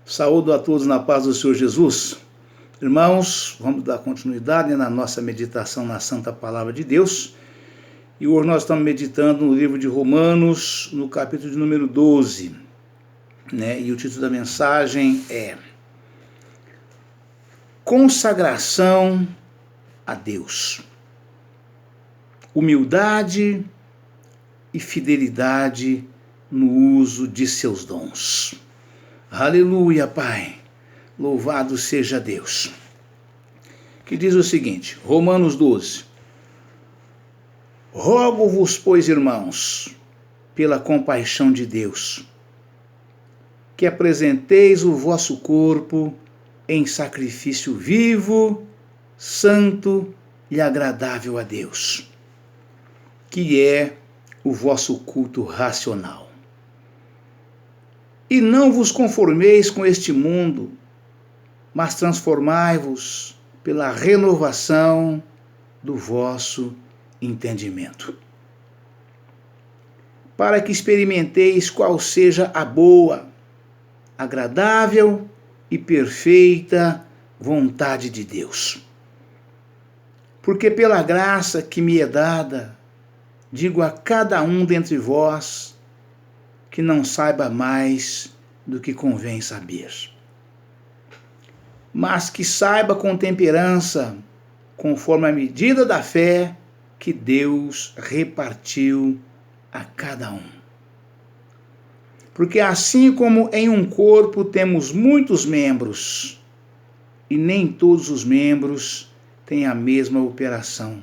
Saúdo a todos na paz do Senhor Jesus. Irmãos, vamos dar continuidade na nossa meditação na Santa Palavra de Deus. E hoje nós estamos meditando no livro de Romanos, no capítulo de número 12. E o título da mensagem é Consagração a Deus. Humildade e fidelidade no uso de seus dons. Aleluia, Pai. Louvado seja Deus. Que diz o seguinte, Romanos 12. Rogo-vos, pois, irmãos, pela compaixão de Deus, que apresenteis o vosso corpo em sacrifício vivo, santo e agradável a Deus, que é o vosso culto racional. E não vos conformeis com este mundo, mas transformai-vos pela renovação do vosso entendimento, para que experimenteis qual seja a boa, agradável e perfeita vontade de Deus. Porque pela graça que me é dada, digo a cada um dentre vós, que não saiba mais do que convém saber, mas que saiba com temperança, conforme a medida da fé que Deus repartiu a cada um. Porque assim como em um corpo temos muitos membros, e nem todos os membros têm a mesma operação,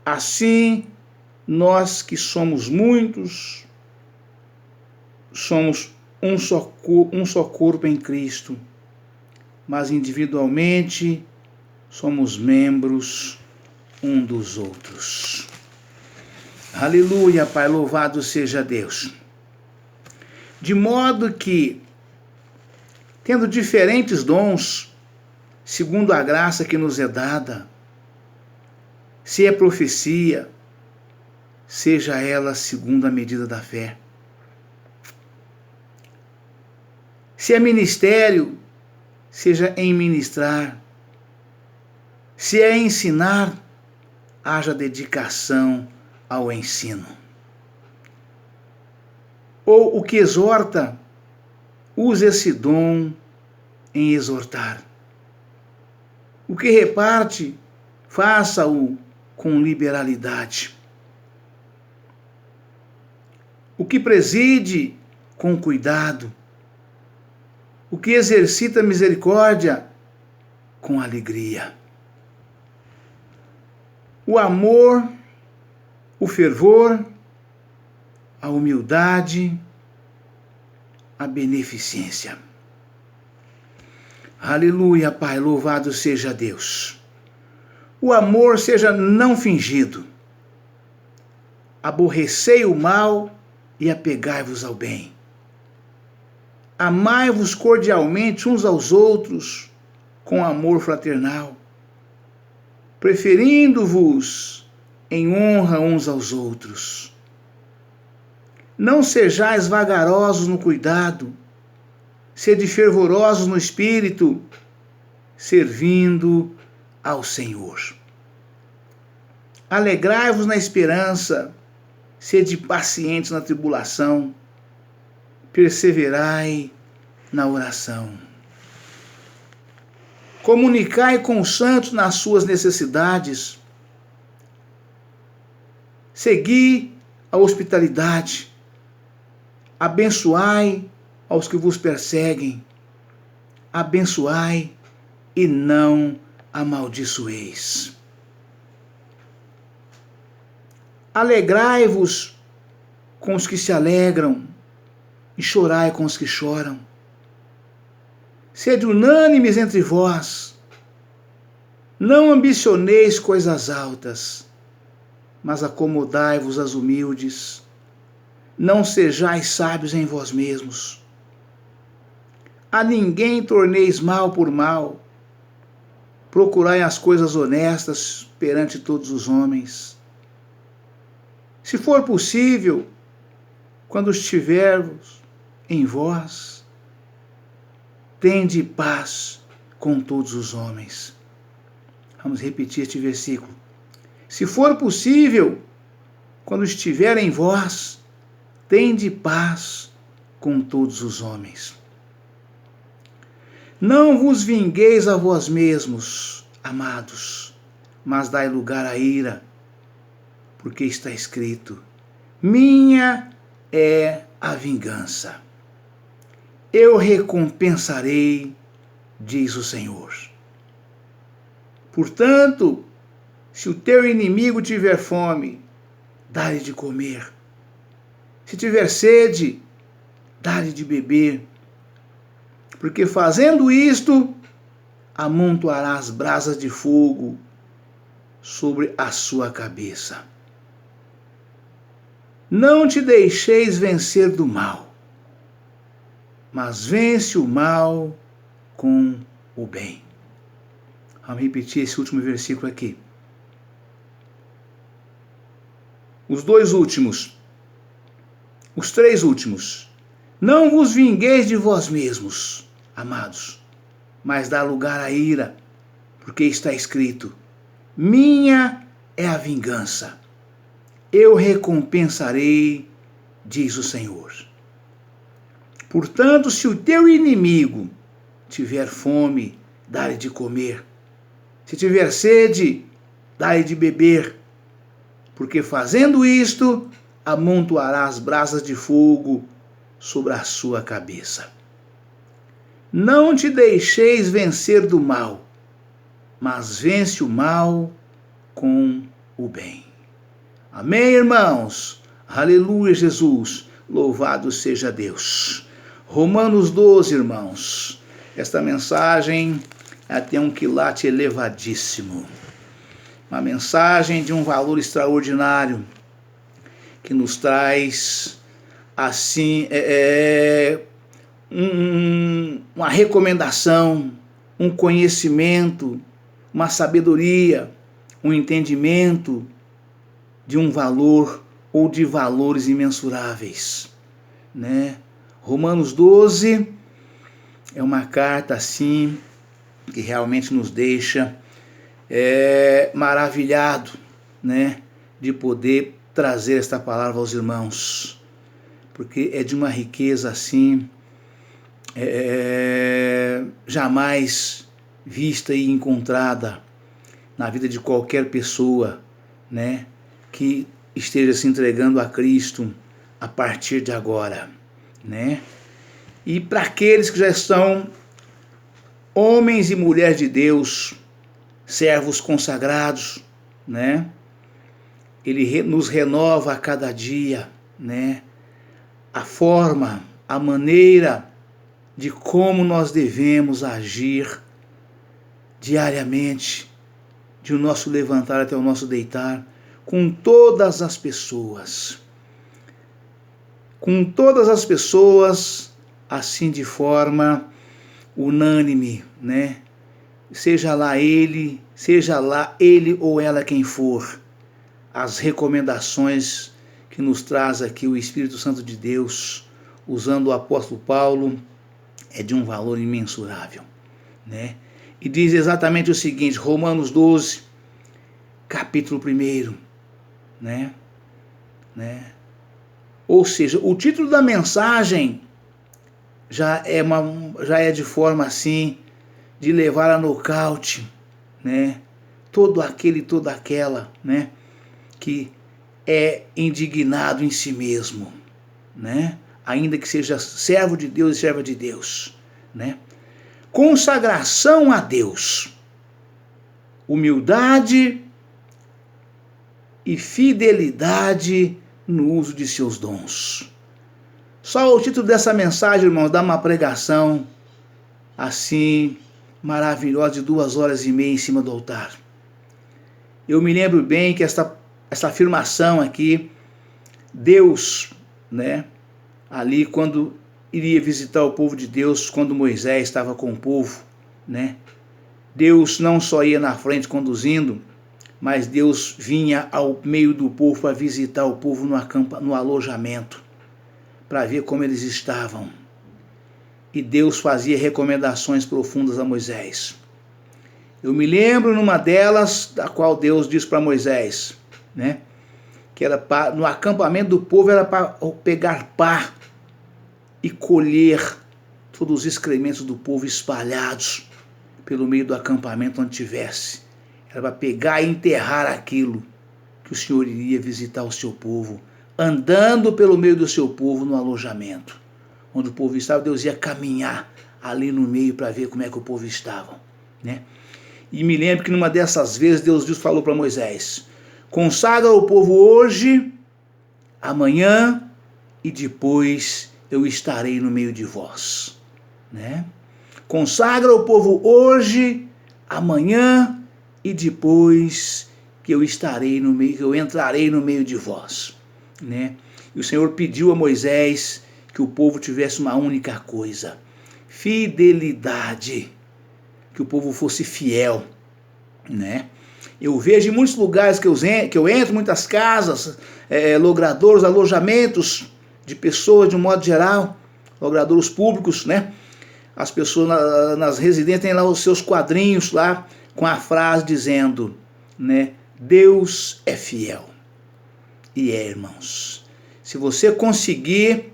assim nós que somos muitos, somos um só corpo em Cristo, mas individualmente somos membros um dos outros. Aleluia, Pai, louvado seja Deus. De modo que, tendo diferentes dons, segundo a graça que nos é dada, se é profecia, seja ela segundo a medida da fé. Se é ministério, seja em ministrar. Se é ensinar, haja dedicação ao ensino. Ou o que exorta, use esse dom em exortar. O que reparte, faça-o com liberalidade. O que preside, com cuidado. O que exercita misericórdia, com alegria. O amor, o fervor, a humildade, a beneficência. Aleluia, Pai, louvado seja Deus. O amor seja não fingido. Aborrecei o mal e apegai-vos ao bem. Amai-vos cordialmente uns aos outros com amor fraternal, preferindo-vos em honra uns aos outros. Não sejais vagarosos no cuidado, sede fervorosos no espírito, servindo ao Senhor. Alegrai-vos na esperança, sede pacientes na tribulação, perseverai na oração. Comunicai com os santos nas suas necessidades. Segui a hospitalidade. Abençoai aos que vos perseguem. Abençoai e não amaldiçoeis. Alegrai-vos com os que se alegram e chorai com os que choram. Sede unânimes entre vós. Não ambicioneis coisas altas, mas acomodai-vos às humildes. Não sejais sábios em vós mesmos. A ninguém torneis mal por mal. Procurai as coisas honestas perante todos os homens. Se for possível, quando estivermos em vós, tende paz com todos os homens. Vamos repetir este versículo. Se for possível, quando estiver em vós, tende paz com todos os homens. Não vos vingueis a vós mesmos, amados, mas dai lugar à ira, porque está escrito: minha é a vingança. Eu recompensarei, diz o Senhor. Portanto, se o teu inimigo tiver fome, dá-lhe de comer. Se tiver sede, dá-lhe de beber. Porque fazendo isto, amontoarás brasas de fogo sobre a sua cabeça. Não te deixeis vencer do mal, mas vence o mal com o bem. Vamos repetir esse último versículo aqui. Os dois últimos. Os três últimos. Não vos vingueis de vós mesmos, amados, mas dá lugar à ira, porque está escrito: minha é a vingança, eu recompensarei, diz o Senhor. Portanto, se o teu inimigo tiver fome, dá-lhe de comer. Se tiver sede, dá-lhe de beber. Porque fazendo isto, amontoarás brasas de fogo sobre a sua cabeça. Não te deixeis vencer do mal, mas vence o mal com o bem. Amém, irmãos? Aleluia, Jesus. Louvado seja Deus. Romanos 12, irmãos. Esta mensagem tem um quilate elevadíssimo. Uma mensagem de um valor extraordinário que nos traz, assim, uma recomendação, um conhecimento, uma sabedoria, um entendimento de um valor ou de valores imensuráveis, né? Romanos 12 é uma carta assim que realmente nos deixa maravilhado, né, de poder trazer esta palavra aos irmãos, porque é de uma riqueza assim jamais vista e encontrada na vida de qualquer pessoa, né, que esteja se entregando a Cristo a partir de agora, né? E para aqueles que já estão homens e mulheres de Deus, servos consagrados, né? Ele nos renova a cada dia, né? A forma, a maneira de como nós devemos agir diariamente, de o nosso levantar até o nosso deitar, com todas as pessoas. Com todas as pessoas, assim de forma unânime, né? Seja lá ele ou ela quem for, as recomendações que nos traz aqui o Espírito Santo de Deus, usando o apóstolo Paulo, é de um valor imensurável, né? E diz exatamente o seguinte, Romanos 12, capítulo 1, né? Ou seja, o título da mensagem já é de forma assim, de levar a nocaute, né? Todo aquele e toda aquela, né, que é indignado em si mesmo, né? Ainda que seja servo de Deus e serva de Deus, né? Consagração a Deus, humildade e fidelidade no uso de seus dons. Só o título dessa mensagem, irmãos, dá uma pregação assim maravilhosa de 2h30 em cima do altar. Eu me lembro bem que essa afirmação aqui, Deus, né, ali quando iria visitar o povo de Deus, quando Moisés estava com o povo, né, Deus não só ia na frente conduzindo, mas Deus vinha ao meio do povo para visitar o povo no alojamento, para ver como eles estavam. e Deus fazia recomendações profundas a Moisés. Eu me lembro numa delas, da qual Deus disse para Moisés, né, que era no acampamento do povo era para pegar pá e colher todos os excrementos do povo espalhados pelo meio do acampamento onde tivesse. Era para pegar e enterrar aquilo que o Senhor iria visitar o seu povo, andando pelo meio do seu povo no alojamento. Onde o povo estava, Deus ia caminhar ali no meio para ver como é que o povo estava, né? E me lembro que numa dessas vezes Deus falou para Moisés: consagra o povo hoje, amanhã e depois eu estarei no meio de vós, né? Consagra o povo hoje, amanhã e depois que eu estarei no meio, que eu entrarei no meio de vós, né? E o Senhor pediu a Moisés que o povo tivesse uma única coisa: fidelidade, que o povo fosse fiel, né? Eu vejo em muitos lugares que eu entro, muitas casas, logradouros, alojamentos de pessoas de um modo geral, logradouros públicos, né? As pessoas nas residências têm lá os seus quadrinhos lá com a frase dizendo, né, Deus é fiel. E irmãos, se você conseguir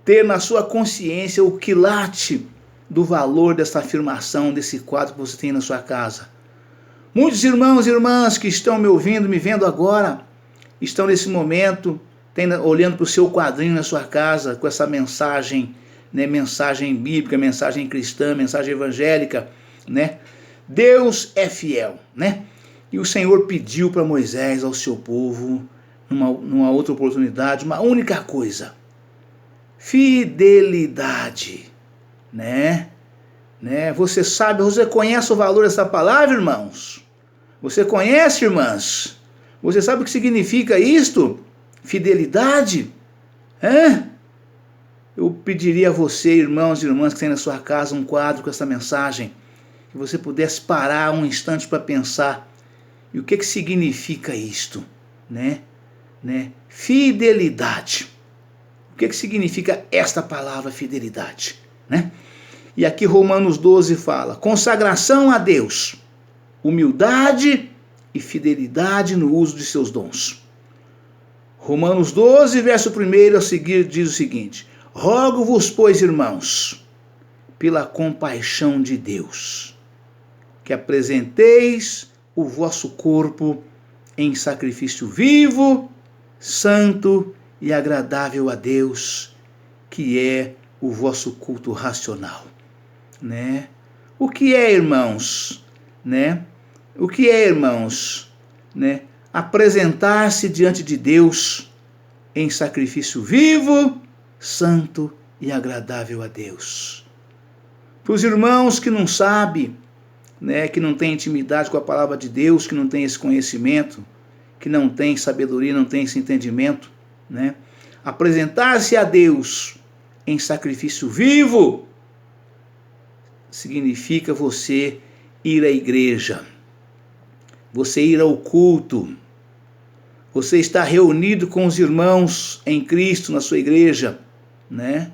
ter na sua consciência o quilate do valor dessa afirmação, desse quadro que você tem na sua casa. Muitos irmãos e irmãs que estão me ouvindo, me vendo agora, estão nesse momento, olhando para o seu quadrinho na sua casa, com essa mensagem, né, mensagem bíblica, mensagem cristã, mensagem evangélica, né? Deus é fiel, né? E o Senhor pediu para Moisés, ao seu povo, numa outra oportunidade, uma única coisa: fidelidade, né? Você sabe, você conhece o valor dessa palavra, irmãos? Você conhece, irmãs? Você sabe o que significa isto? Fidelidade? Eu pediria a você, irmãos e irmãs que tem na sua casa um quadro com essa mensagem, que você pudesse parar um instante para pensar, e o que significa isto, né? Fidelidade. O que significa esta palavra fidelidade, né? E aqui Romanos 12 fala: consagração a Deus, humildade e fidelidade no uso de seus dons. Romanos 12, verso 1 a seguir diz o seguinte: rogo-vos, pois, irmãos, pela compaixão de Deus, que apresenteis o vosso corpo em sacrifício vivo, santo e agradável a Deus, que é o vosso culto racional, né? O que é, irmãos, né? O que é, irmãos, né? Apresentar-se diante de Deus em sacrifício vivo, santo e agradável a Deus. Para os irmãos que não sabem, né, que não têm intimidade com a palavra de Deus, que não têm esse conhecimento, que não têm sabedoria, não têm esse entendimento, né? Apresentar-se a Deus em sacrifício vivo significa você ir à igreja, você ir ao culto, você estar reunido com os irmãos em Cristo na sua igreja, né?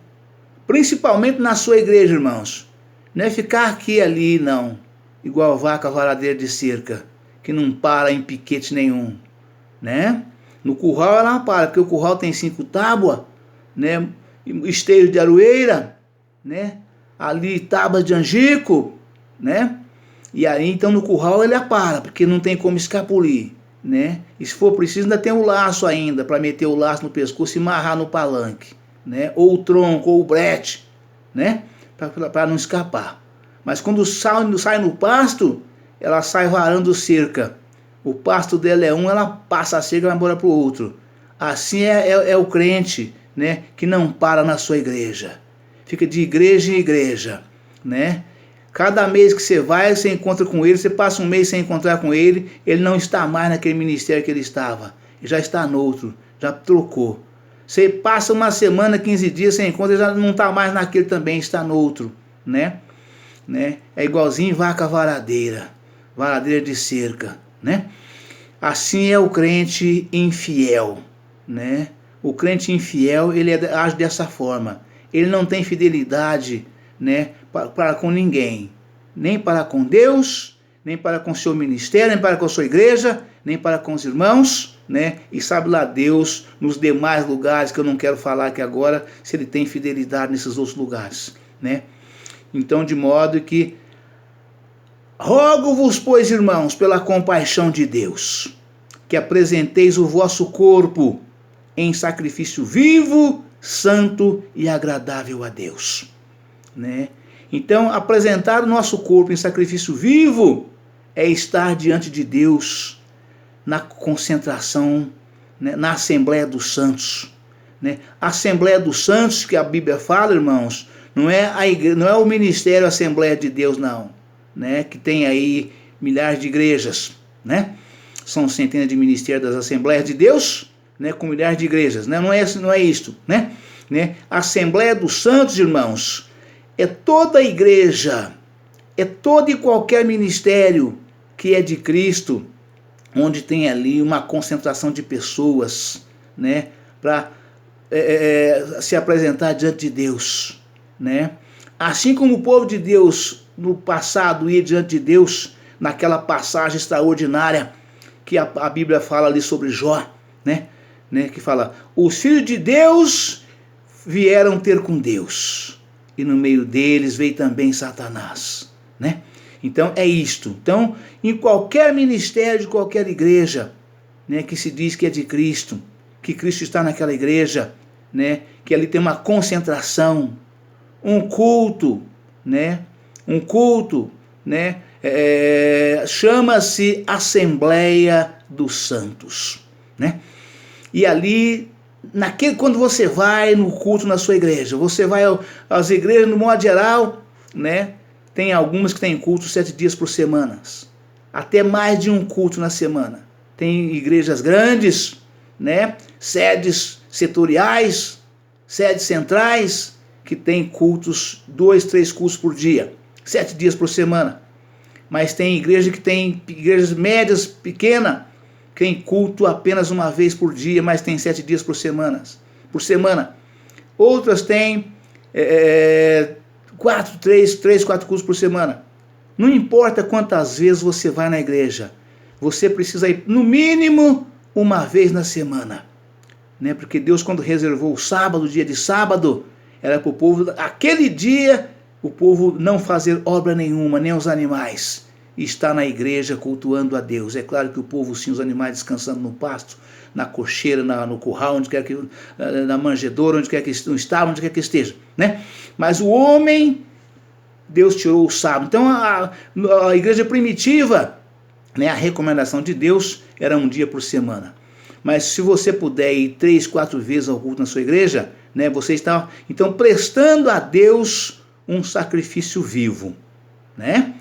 Principalmente na sua igreja, irmãos. Não é ficar aqui e ali, não, igual vaca varadeira de cerca, que não para em piquete nenhum, né? No curral ela não para, porque o curral tem 5 tábuas, né? Esteio de aroeira, né? Ali tábuas de angico, né? E aí então no curral ele para, porque não tem como escapulir, né? E se for preciso ainda tem o laço ainda, para meter o laço no pescoço e amarrar no palanque, né? Ou o tronco, ou o brete, né? Para não escapar. Mas quando sai no pasto, ela sai varando cerca. O pasto dela é um, ela passa a cerca e vai embora para o outro. Assim é o crente, né, que não para na sua igreja. Fica de igreja em igreja, né? Cada mês que você vai, você encontra com ele, você passa um mês sem encontrar com ele, ele não está mais naquele ministério que ele estava. Ele já está no outro, já trocou. Você passa uma semana, 15 dias, você encontra, ele já não está mais naquele também, está no outro, né? É igualzinho vaca varadeira de cerca, né? Assim é o crente infiel, né? O crente infiel, ele age dessa forma. ele não tem fidelidade, né, para com ninguém, nem para com Deus, nem para com seu ministério, nem para com a sua igreja, nem para com os irmãos, né? E sabe lá Deus, nos demais lugares, que eu não quero falar aqui agora, se ele tem fidelidade nesses outros lugares, né? Então, de modo que rogo-vos, pois, irmãos, pela compaixão de Deus, que apresenteis o vosso corpo em sacrifício vivo, santo e agradável a Deus, né? Então, apresentar o nosso corpo em sacrifício vivo é estar diante de Deus na concentração, né, na Assembleia dos Santos, né? A Assembleia dos Santos que a Bíblia fala, irmãos, não é a igreja, não é o ministério Assembleia de Deus, não, né? Que tem aí milhares de igrejas, né? São centenas de ministérios das Assembleias de Deus, né? Com milhares de igrejas, né? Não é isto, né? A Assembleia dos Santos, irmãos, é toda a igreja, é todo e qualquer ministério que é de Cristo, onde tem ali uma concentração de pessoas, né, para se apresentar diante de Deus, né? Assim como o povo de Deus no passado ia diante de Deus, naquela passagem extraordinária que a Bíblia fala ali sobre Jó, né? Que fala, os filhos de Deus vieram ter com Deus, e no meio deles veio também Satanás, né? Então é isto. Então, em qualquer ministério de qualquer igreja, né, que se diz que é de Cristo, que Cristo está naquela igreja, né, que ali tem uma concentração, um culto, né, chama-se Assembleia dos Santos, né? E ali, quando você vai no culto na sua igreja, você vai às igrejas no modo geral, né? Tem algumas que têm culto 7 dias por semana, até mais de um culto na semana. Tem igrejas grandes, né? Sedes setoriais, sedes centrais, que tem cultos, 2, 3 cultos por dia, 7 dias por semana. Mas tem igrejas médias, pequenas, que tem culto apenas uma vez por dia, mas tem 7 dias por semana. Outras têm 3, 4 cultos por semana. Não importa quantas vezes você vai na igreja, você precisa ir no mínimo uma vez na semana, né? Porque Deus, quando reservou o sábado, o dia de sábado, era para o povo, aquele dia, o povo não fazer obra nenhuma, nem os animais, e estar na igreja cultuando a Deus. É claro que o povo, sim, os animais descansando no pasto, na cocheira, no curral, onde quer que, na manjedoura, onde quer que estavam, onde quer que esteja, né? Mas o homem, Deus tirou o sábado. Então a igreja primitiva, né, a recomendação de Deus era um dia por semana. Mas se você puder ir 3, 4 vezes ao culto na sua igreja, né, você está então prestando a Deus um sacrifício vivo, né?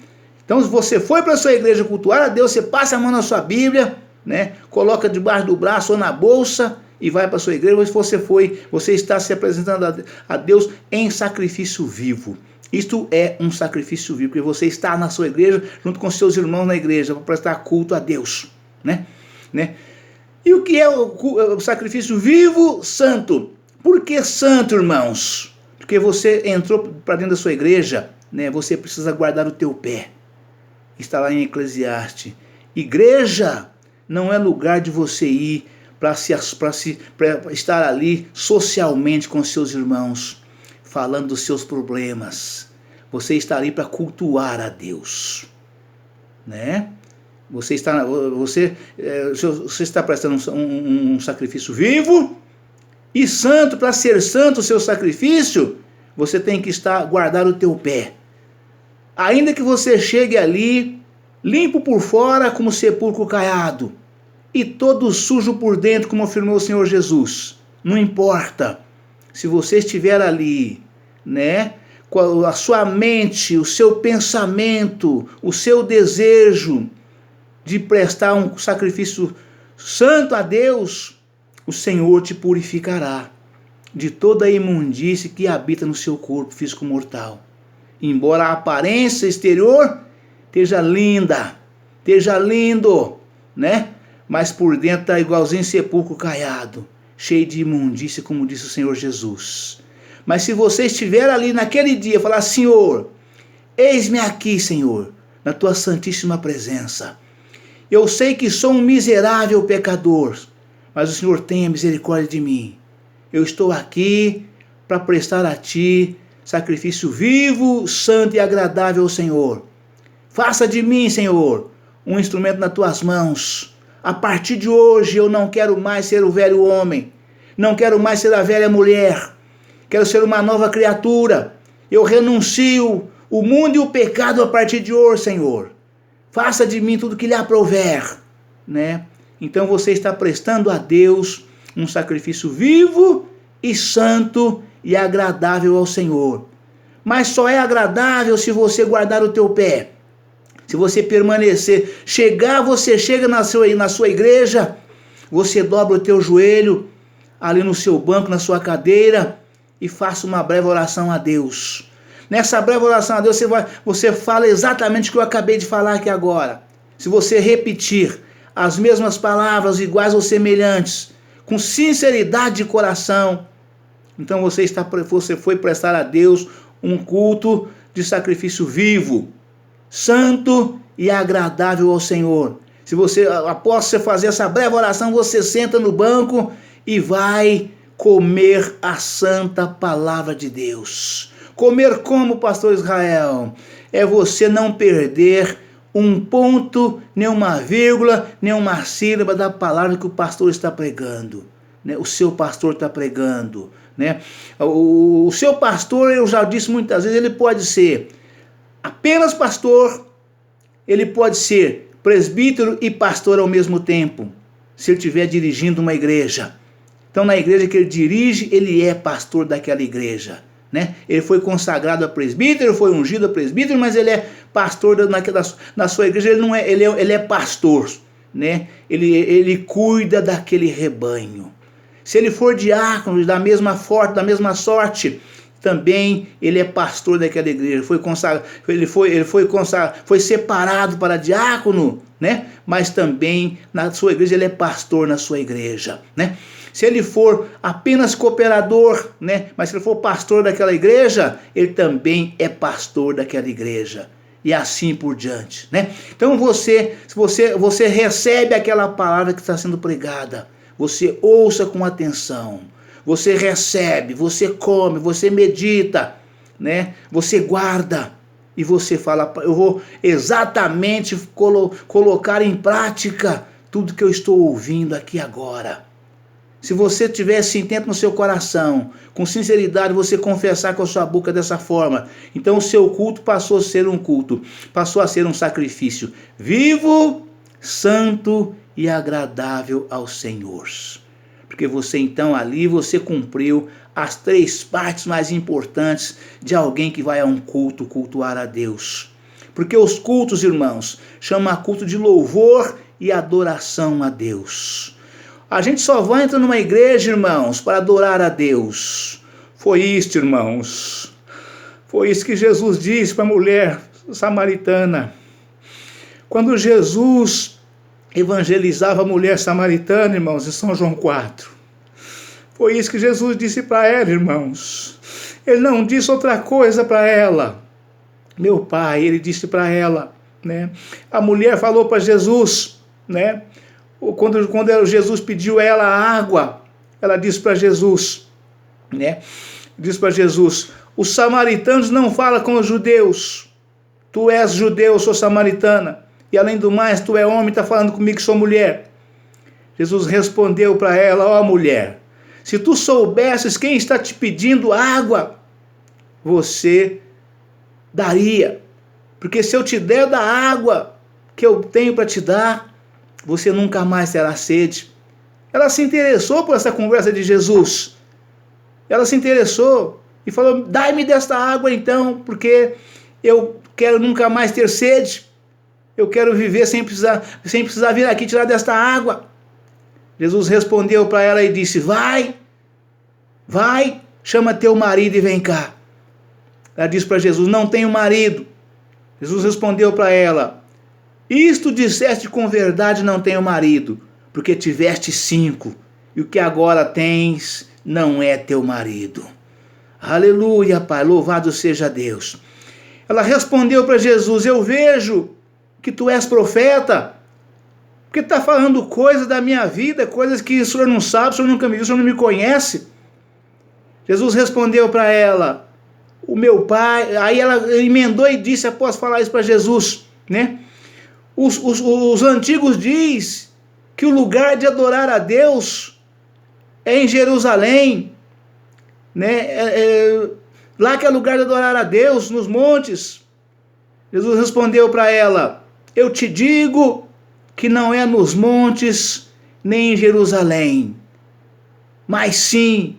Então, se você foi para a sua igreja cultuar a Deus, você passa a mão na sua Bíblia, né, coloca debaixo do braço ou na bolsa e vai para a sua igreja. Mas você está se apresentando a Deus em sacrifício vivo. Isto é um sacrifício vivo, porque você está na sua igreja junto com seus irmãos na igreja para prestar culto a Deus, né? E o que é o sacrifício vivo? Santo. Por que santo, irmãos? Porque você entrou para dentro da sua igreja, né? Você precisa guardar o teu pé. Está lá em Eclesiastes. Igreja não é lugar de você ir para estar ali socialmente com seus irmãos, falando dos seus problemas. Você está ali para cultuar a Deus, né? Você está prestando um sacrifício vivo e santo. Para ser santo o seu sacrifício, você tem que guardar o teu pé. Ainda que você chegue ali, limpo por fora como sepulcro caiado, e todo sujo por dentro, como afirmou o Senhor Jesus. Não importa. Se você estiver ali, né, com a sua mente, o seu pensamento, o seu desejo de prestar um sacrifício santo a Deus, o Senhor te purificará de toda a imundície que habita no seu corpo físico mortal. Embora a aparência exterior esteja linda, esteja lindo, né? Mas por dentro está igualzinho sepulcro caiado, cheio de imundície, como disse o Senhor Jesus. Mas se você estiver ali naquele dia, falar: Senhor, eis-me aqui, Senhor, na tua santíssima presença. Eu sei que sou um miserável pecador, mas o Senhor tenha misericórdia de mim. Eu estou aqui para prestar a ti sacrifício vivo, santo e agradável ao Senhor. Faça de mim, Senhor, um instrumento nas tuas mãos. A partir de hoje eu não quero mais ser o velho homem, não quero mais ser a velha mulher, quero ser uma nova criatura. Eu renuncio o mundo e o pecado a partir de hoje, Senhor. Faça de mim tudo que lhe aprouver, né? Então você está prestando a Deus um sacrifício vivo e santo e agradável ao Senhor. Mas só é agradável se você guardar o teu pé. Se você permanecer, você chega na sua igreja, você dobra o teu joelho ali no seu banco, na sua cadeira, e faça uma breve oração a Deus. Nessa breve oração a Deus, você fala exatamente o que eu acabei de falar aqui agora. Se você repetir as mesmas palavras, iguais ou semelhantes, com sinceridade de coração, então você foi prestar a Deus um culto de sacrifício vivo, santo e agradável ao Senhor. Após você fazer essa breve oração, você senta no banco e vai comer a santa palavra de Deus. Comer como, pastor Israel? É você não perder um ponto, nem uma vírgula, nem uma sílaba da palavra que o pastor está pregando, né? O seu pastor está pregando, né? O seu pastor, eu já disse muitas vezes, ele pode ser apenas pastor, ele pode ser presbítero e pastor ao mesmo tempo, se ele estiver dirigindo uma igreja. Então, na igreja que ele dirige, ele é pastor daquela igreja, né? Ele foi consagrado a presbítero, foi ungido a presbítero, mas ele é pastor na sua igreja. Ele é pastor, né? Ele cuida daquele rebanho. Se ele for diácono da mesma sorte, também ele é pastor daquela igreja. Foi separado para diácono, né? Mas também na sua igreja ele é pastor na sua igreja, né? Se ele for apenas cooperador, né? Mas se ele for pastor daquela igreja, ele também é pastor daquela igreja. E assim por diante, né? Então você recebe aquela palavra que está sendo pregada. Você ouça com atenção. Você recebe, você come, você medita, né? Você guarda. E você fala: eu vou exatamente colocar em prática tudo que eu estou ouvindo aqui agora. Se você tivesse intento no seu coração, com sinceridade, você confessar com a sua boca dessa forma, então o seu culto passou a ser um culto, passou a ser um sacrifício vivo, santo e agradável ao Senhor. Porque você então ali, você cumpriu as 3 partes mais importantes de alguém que vai a um culto, cultuar a Deus. Porque os cultos, irmãos, chama culto de louvor e adoração a Deus. A gente só vai entrar numa igreja, irmãos, para adorar a Deus. Foi isto, irmãos. Foi isso que Jesus disse para a mulher samaritana. Quando Jesus evangelizava a mulher samaritana, irmãos, em São João 4. Foi isso que Jesus disse para ela, irmãos. Ele não disse outra coisa para ela. Meu Pai, ele disse para ela, né? A mulher falou para Jesus, né? Quando Jesus pediu a ela água, ela disse para Jesus, né? Disse para Jesus: os samaritanos não falam com os judeus. Tu és judeu, eu sou samaritana. E além do mais, tu é homem, está falando comigo que sou mulher. Jesus respondeu para ela: ó mulher, se tu soubesses quem está te pedindo água, você daria. Porque se eu te der da água que eu tenho para te dar, você nunca mais terá sede. Ela se interessou por essa conversa de Jesus. Ela se interessou e falou: dai-me desta água então, porque eu quero nunca mais ter sede. Eu quero viver sem precisar vir aqui tirar desta água. Jesus respondeu para ela e disse: vai, chama teu marido e vem cá. Ela disse para Jesus: não tenho marido. Jesus respondeu para ela: isto disseste com verdade, não tenho marido, porque tiveste 5, e o que agora tens não é teu marido. Aleluia, Pai, louvado seja Deus. Ela respondeu para Jesus: eu vejo que tu és profeta, porque está falando coisas da minha vida, coisas que o senhor não sabe, o senhor nunca me viu, o senhor não me conhece. Jesus respondeu para ela: o meu pai. Aí ela emendou e disse, após falar isso para Jesus, né? Os antigos dizem que o lugar de adorar a Deus é em Jerusalém, né? Lá que é lugar de adorar a Deus, nos montes. Jesus respondeu para ela: eu te digo que não é nos montes nem em Jerusalém, mas sim,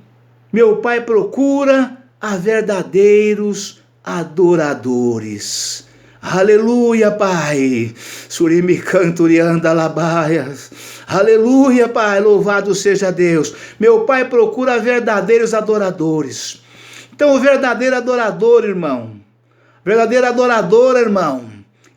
meu Pai procura a verdadeiros adoradores. Aleluia, Pai. Surimi canturianda labaias. Aleluia, Pai. Louvado seja Deus. Meu Pai procura verdadeiros adoradores. Então, o verdadeiro adorador, irmão, verdadeira adoradora, irmão,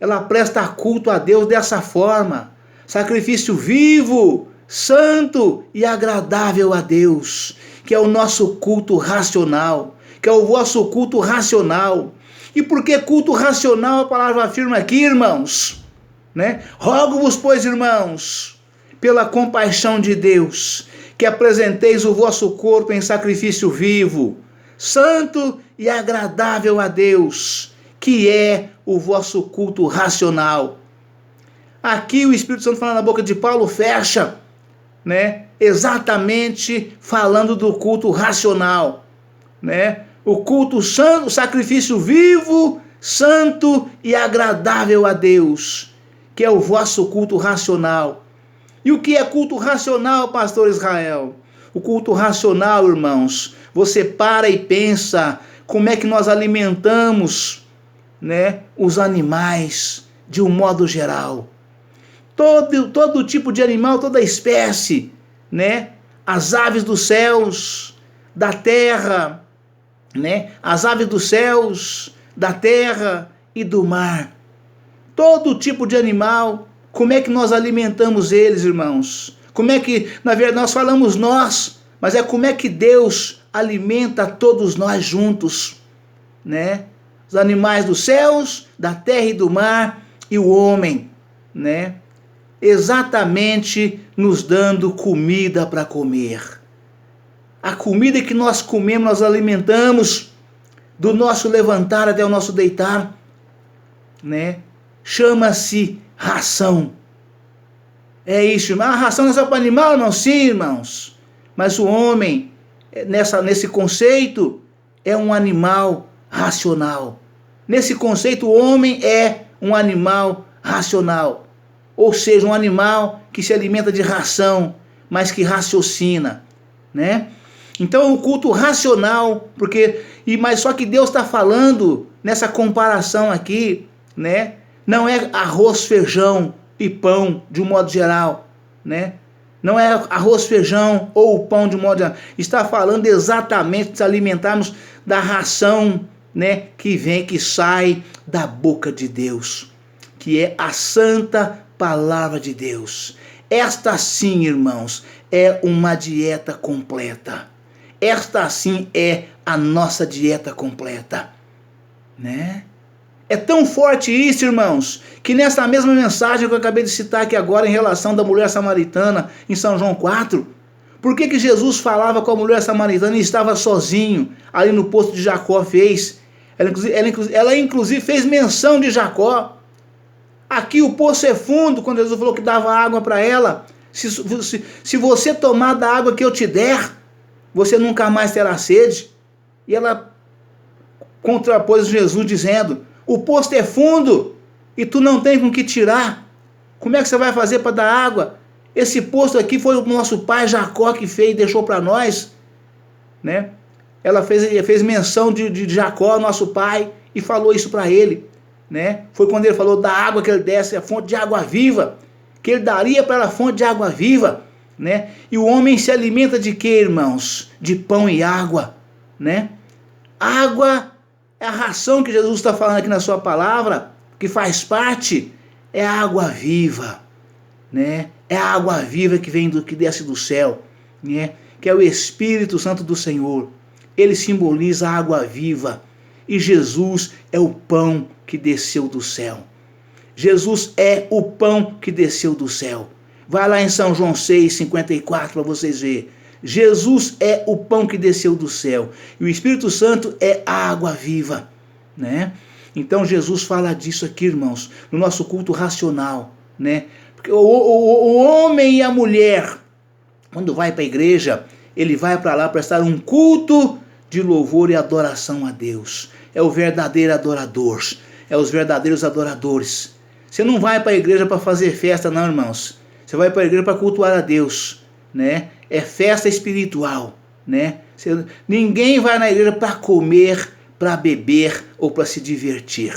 ela presta culto a Deus dessa forma: sacrifício vivo, santo e agradável a Deus, que é o nosso culto racional, que é o vosso culto racional. E por que culto racional? A palavra afirma aqui, irmãos, né? Rogo-vos, pois, irmãos, pela compaixão de Deus, que apresenteis o vosso corpo em sacrifício vivo, santo e agradável a Deus, que é o vosso culto racional. Aqui o Espírito Santo, falando na boca de Paulo, fecha, né? Exatamente falando do culto racional, né? O culto santo, o sacrifício vivo, santo e agradável a Deus, que é o vosso culto racional. E o que é culto racional, pastor Israel? O culto racional, irmãos, você para e pensa como é que nós alimentamos, né, os animais de um modo geral. Todo tipo de animal, toda espécie, né? As aves dos céus, da terra, né? As aves dos céus, da terra e do mar. Todo tipo de animal, como é que nós alimentamos eles, irmãos? Como é que, na verdade, nós falamos nós, mas é como é que Deus alimenta todos nós juntos, né? Os animais dos céus, da terra e do mar e o homem, né? Exatamente nos dando comida para comer. A comida que nós comemos, nós alimentamos do nosso levantar até o nosso deitar, né? Chama-se ração. É isso, irmão. A ração não é só para animal, não? Sim, irmãos. Mas o homem, nesse conceito, é um animal racional. Nesse conceito, o homem é um animal racional. Ou seja, um animal que se alimenta de ração, mas que raciocina, né? Então, o culto racional, mas só que Deus está falando nessa comparação aqui, né? Não é arroz, feijão e pão de um modo geral, né? Não é arroz, feijão ou pão de um modo geral. Está falando exatamente de se alimentarmos da ração, né? Que sai da boca de Deus, que é a santa palavra de Deus. Esta sim, irmãos, é uma dieta completa. Esta sim é a nossa dieta completa, né? É tão forte isso, irmãos, que nessa mesma mensagem que eu acabei de citar aqui agora em relação da mulher samaritana em São João 4, por que Jesus falava com a mulher samaritana e estava sozinho ali no poço de Jacó? Ela inclusive fez menção de Jacó. Aqui o poço é fundo, quando Jesus falou que dava água para ela. Se você tomar da água que eu te der, você nunca mais terá sede. E ela contrapôs Jesus dizendo: o poço é fundo e tu não tem com que tirar. Como é que você vai fazer para dar água? Esse poço aqui foi o nosso pai Jacó que fez e deixou para nós, né? Ela fez menção de Jacó, nosso pai, e falou isso para ele, né? Foi quando ele falou da água que ele desse, a fonte de água viva, que ele daria para ela a fonte de água viva, né? E o homem se alimenta de quê, irmãos? De pão e água, né? Água é a ração que Jesus está falando aqui na sua palavra, que faz parte, é a água viva, né? É a água viva que desce do céu, né? Que é o Espírito Santo do Senhor. ele simboliza a água viva. E Jesus é o pão que desceu do céu. Jesus é o pão que desceu do céu. Vai lá em São João 6,54 para vocês verem. Jesus é o pão que desceu do céu. E o Espírito Santo é a água viva, né? Então Jesus fala disso aqui, irmãos, no nosso culto racional, né? Porque o homem e a mulher, quando vai para a igreja, ele vai para lá prestar um culto de louvor e adoração a Deus. É o verdadeiro adorador, é os verdadeiros adoradores. Você não vai para a igreja para fazer festa, não, irmãos. Você vai para a igreja para cultuar a Deus, né? É festa espiritual, né? Ninguém vai na igreja para comer, para beber ou para se divertir.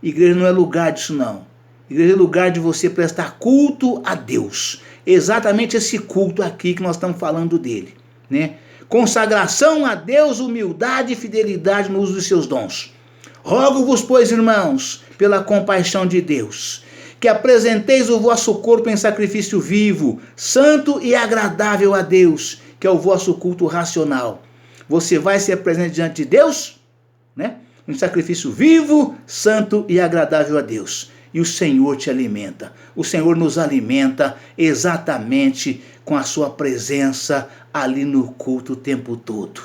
Igreja não é lugar disso, não. Igreja é lugar de você prestar culto a Deus. Exatamente esse culto aqui que nós estamos falando dele, né? Consagração a Deus, humildade e fidelidade no uso dos seus dons. Rogo-vos, pois, irmãos, pela compaixão de Deus, que apresenteis o vosso corpo em sacrifício vivo, santo e agradável a Deus, que é o vosso culto racional. Você vai ser presente diante de Deus, né? Um sacrifício vivo, santo e agradável a Deus. E o Senhor te alimenta. O Senhor nos alimenta exatamente com a sua presença ali no culto o tempo todo.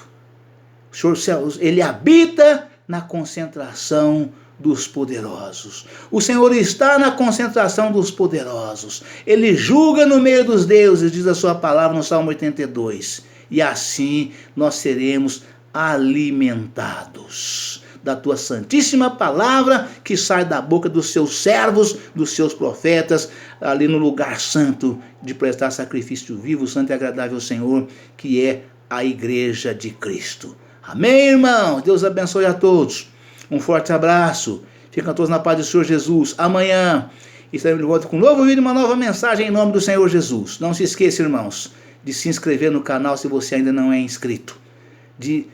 O Senhor, ele habita na concentração dos poderosos. O Senhor está na concentração dos poderosos. Ele julga no meio dos deuses, diz a sua palavra no Salmo 82. E assim nós seremos alimentados da tua santíssima palavra que sai da boca dos seus servos, dos seus profetas, ali no lugar santo de prestar sacrifício vivo, santo e agradável ao Senhor, que é a igreja de Cristo. Amém, irmãos? Deus abençoe a todos. Um forte abraço. Ficam todos na paz do Senhor Jesus. Amanhã estaremos de volta com um novo vídeo e uma nova mensagem em nome do Senhor Jesus. Não se esqueça, irmãos, de se inscrever no canal se você ainda não é inscrito. De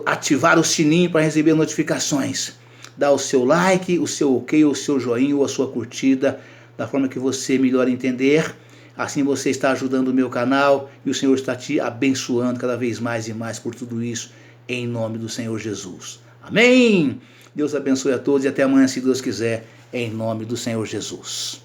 ativar o sininho para receber notificações. Dá o seu like, o seu ok, o seu joinha ou a sua curtida, da forma que você melhor entender. Assim você está ajudando o meu canal e o Senhor está te abençoando cada vez mais e mais por tudo isso, em nome do Senhor Jesus. Amém? Deus abençoe a todos e até amanhã, se Deus quiser, em nome do Senhor Jesus.